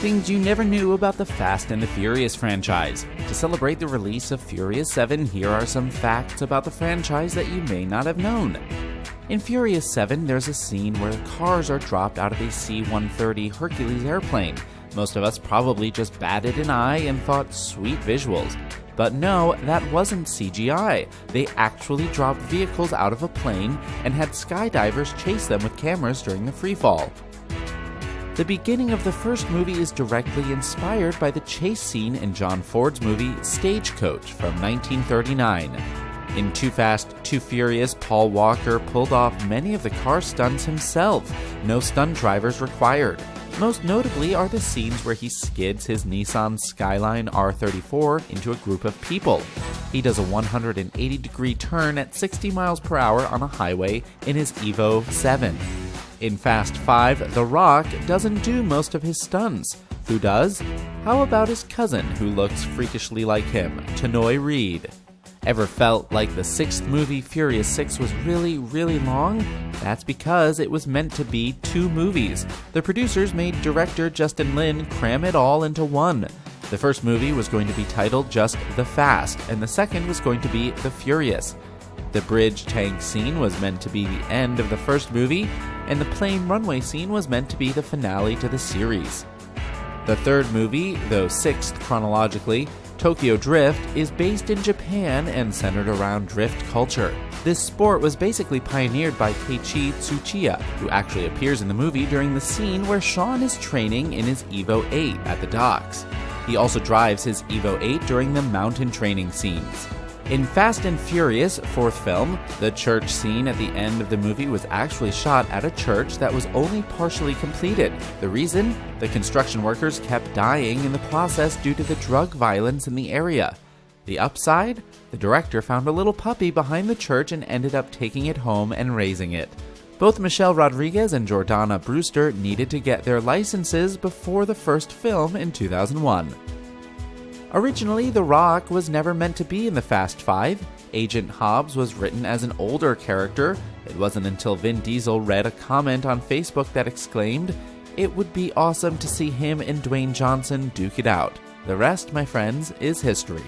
Things you never knew about the Fast and the Furious franchise. To celebrate the release of Furious 7, here are some facts about the franchise that you may not have known. In Furious 7, there's a scene where cars are dropped out of a C-130 Hercules airplane. Most of us probably just batted an eye and thought, sweet visuals. But no, that wasn't CGI. They actually dropped vehicles out of a plane and had skydivers chase them with cameras during the freefall. The beginning of the first movie is directly inspired by the chase scene in John Ford's movie Stagecoach from 1939. In Too Fast, Too Furious, Paul Walker pulled off many of the car stunts himself, no stunt drivers required. Most notably are the scenes where he skids his Nissan Skyline R34 into a group of people. He does a 180-degree turn at 60 miles per hour on a highway in his Evo 7. In Fast 5, The Rock doesn't do most of his stunts. Who does? How about his cousin, who looks freakishly like him, Tonoy Reed? Ever felt like the sixth movie, Furious 6, was really long? That's because it was meant to be 2 movies. The producers made director Justin Lin cram it all into one. The first movie was going to be titled just The Fast, and the second was going to be The Furious. The bridge tank scene was meant to be the end of the first movie, and the plane runway scene was meant to be the finale to the series. The third movie, though sixth chronologically, Tokyo Drift, is based in Japan and centered around drift culture. This sport was basically pioneered by Keiichi Tsuchiya, who actually appears in the movie during the scene where Sean is training in his Evo 8 at the docks. He also drives his Evo 8 during the mountain training scenes. In Fast and Furious, fourth film, the church scene at the end of the movie was actually shot at a church that was only partially completed. The reason? The construction workers kept dying in the process due to the drug violence in the area. The upside? The director found a little puppy behind the church and ended up taking it home and raising it. Both Michelle Rodriguez and Jordana Brewster needed to get their licenses before the first film in 2001. Originally, The Rock was never meant to be in the Fast 5. Agent Hobbs was written as an older character. It wasn't until Vin Diesel read a comment on Facebook that exclaimed, "It would be awesome to see him and Dwayne Johnson duke it out." The rest, my friends, is history.